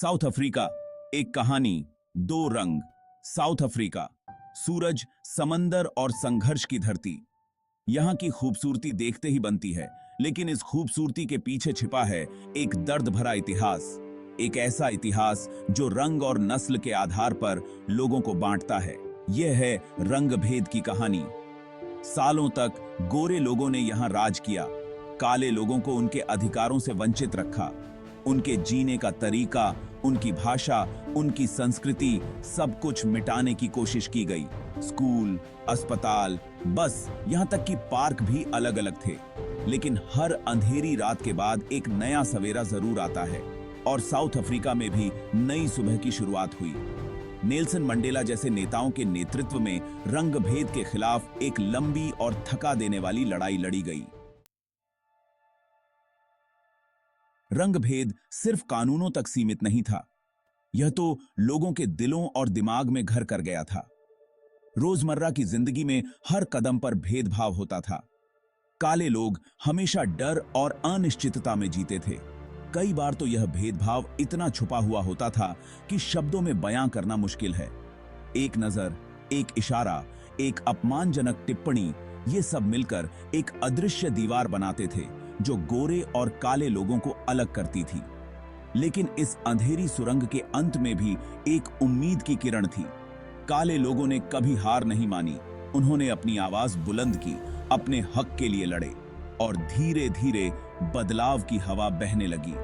South Africa, एक कहानी, दो रंग। साउथ अफ्रीका, सूरज, समंदर और संघर्ष की धरती। यहां की खूबसूरती देखते ही बनती है, लेकिन इस खूबसूरती के पीछे छिपा है एक दर्द भरा इतिहास। एक ऐसा इतिहास जो रंग और नस्ल के आधार पर लोगों को बांटता है। यह है रंग भेद की कहानी। सालों तक गोरे लोगों ने यहां राज किया, काले लोगों को उनके अधिकारों से वंचित रखा। उनके जीने का तरीका, उनकी भाषा, उनकी संस्कृति, सब कुछ मिटाने की कोशिश की गई। स्कूल, अस्पताल, बस यहां तक कि पार्क भी अलग अलग थे। लेकिन हर अंधेरी रात के बाद एक नया सवेरा जरूर आता है, और साउथ अफ्रीका में भी नई सुबह की शुरुआत हुई। नेल्सन मंडेला जैसे नेताओं के नेतृत्व में रंग भेद के खिलाफ एक लंबी और थका देने वाली लड़ाई लड़ी गई। रंग भेद सिर्फ कानूनों तक सीमित नहीं था, यह तो लोगों के दिलों और दिमाग में घर कर गया था। रोजमर्रा की जिंदगी में हर कदम पर भेदभाव होता था। काले लोग हमेशा डर और अनिश्चितता में जीते थे। कई बार तो यह भेदभाव इतना छुपा हुआ होता था कि शब्दों में बयां करना मुश्किल है। एक नजर, एक इशारा, एक अपमानजनक टिप्पणी, ये सब मिलकर एक अदृश्य दीवार बनाते थे जो गोरे और काले लोगों को अलग करती थी। लेकिन इस अंधेरी सुरंग के अंत में भी एक उम्मीद की किरण थी। काले लोगों ने कभी हार नहीं मानी। उन्होंने अपनी आवाज बुलंद की, अपने हक के लिए लड़े, और धीरे धीरे बदलाव की हवा बहने लगी।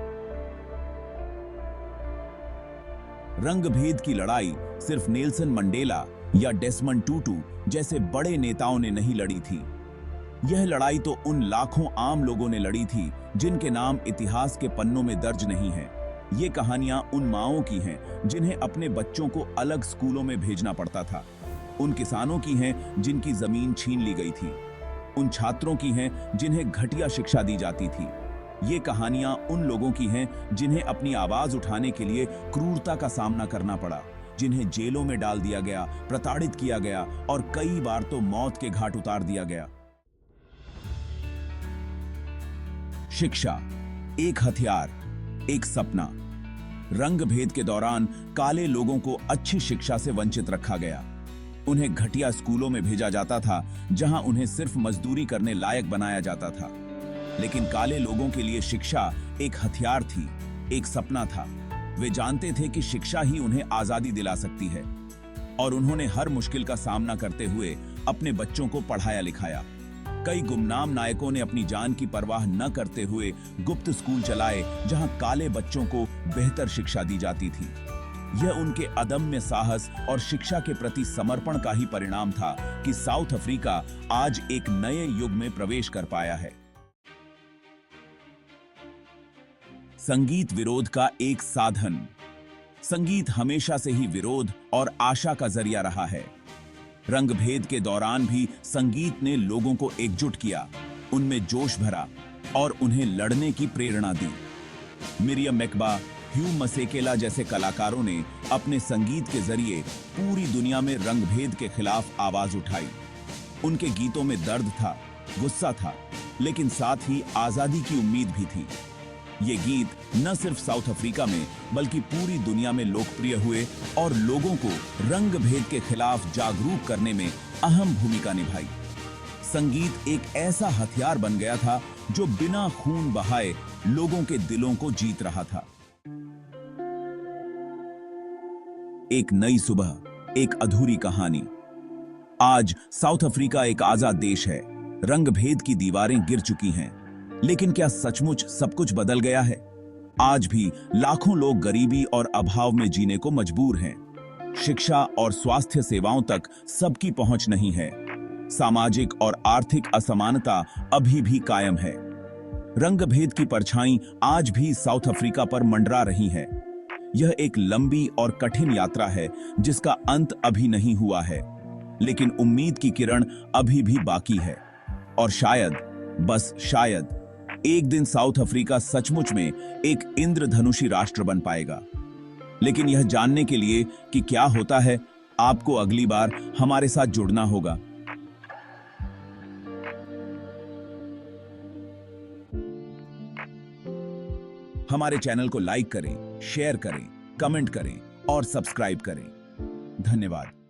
रंग भेद की लड़ाई सिर्फ नेल्सन मंडेला या डेसमंड टूटू जैसे बड़े नेताओं ने नहीं लड़ी थी। यह लड़ाई तो उन लाखों आम लोगों ने लड़ी थी जिनके नाम इतिहास के पन्नों में दर्ज नहीं है। ये कहानियां उन माओं की हैं जिन्हें अपने बच्चों को अलग स्कूलों में भेजना पड़ता था। उन किसानों की हैं जिनकी जमीन छीन ली गई थी। उन छात्रों की हैं जिन्हें घटिया शिक्षा दी जाती थी। ये कहानियां उन लोगों की हैं जिन्हें अपनी आवाज उठाने के लिए क्रूरता का सामना करना पड़ा, जिन्हें जेलों में डाल दिया गया, प्रताड़ित किया गया और कई बार तो मौत के घाट उतार दिया गया। शिक्षा, एक हथियार, एक सपना। रंग भेद के दौरान काले लोगों को अच्छी शिक्षा से वंचित रखा गया। उन्हें घटिया स्कूलों में भेजा जाता था जहां उन्हें सिर्फ मजदूरी करने लायक बनाया जाता था। लेकिन काले लोगों के लिए शिक्षा एक हथियार थी, एक सपना था। वे जानते थे कि शिक्षा ही उन्हें आजादी दिला सकती है, और उन्होंने हर मुश्किल का सामना करते हुए अपने बच्चों को पढ़ाया लिखाया। कई गुमनाम नायकों ने अपनी जान की परवाह न करते हुए गुप्त स्कूल चलाए जहां काले बच्चों को बेहतर शिक्षा दी जाती थी। यह उनके अदम्य साहस और शिक्षा के प्रति समर्पण का ही परिणाम था कि साउथ अफ्रीका आज एक नए युग में प्रवेश कर पाया है। संगीत विरोध का एक साधन। संगीत हमेशा से ही विरोध और आशा का जरिया रहा है। रंग भेद के दौरान भी संगीत ने लोगों को एकजुट किया, उनमें जोश भरा और उन्हें लड़ने की प्रेरणा दी। मिरियम मैकबा, ह्यू मसेकेला जैसे कलाकारों ने अपने संगीत के जरिए पूरी दुनिया में रंग भेद के खिलाफ आवाज उठाई। उनके गीतों में दर्द था, गुस्सा था, लेकिन साथ ही आजादी की उम्मीद भी थी। ये गीत न सिर्फ साउथ अफ्रीका में बल्कि पूरी दुनिया में लोकप्रिय हुए और लोगों को रंग भेद के खिलाफ जागरूक करने में अहम भूमिका निभाई। संगीत एक ऐसा हथियार बन गया था जो बिना खून बहाए लोगों के दिलों को जीत रहा था। एक नई सुबह, एक अधूरी कहानी। आज साउथ अफ्रीका एक आजाद देश है। रंग भेद की दीवारें गिर चुकी हैं, लेकिन क्या सचमुच सब कुछ बदल गया है? आज भी लाखों लोग गरीबी और अभाव में जीने को मजबूर हैं। शिक्षा और स्वास्थ्य सेवाओं तक सबकी पहुंच नहीं है। सामाजिक और आर्थिक असमानता अभी भी कायम है। रंग भेद की परछाई आज भी साउथ अफ्रीका पर मंडरा रही है। यह एक लंबी और कठिन यात्रा है जिसका अंत अभी नहीं हुआ है, लेकिन उम्मीद की किरण अभी भी बाकी है। और शायद, बस शायद, एक दिन साउथ अफ्रीका सचमुच में एक इंद्रधनुषी राष्ट्र बन पाएगा। लेकिन यह जानने के लिए कि क्या होता है, आपको अगली बार हमारे साथ जुड़ना होगा। हमारे चैनल को लाइक करें, शेयर करें कमेंट करें और सब्सक्राइब करें। धन्यवाद।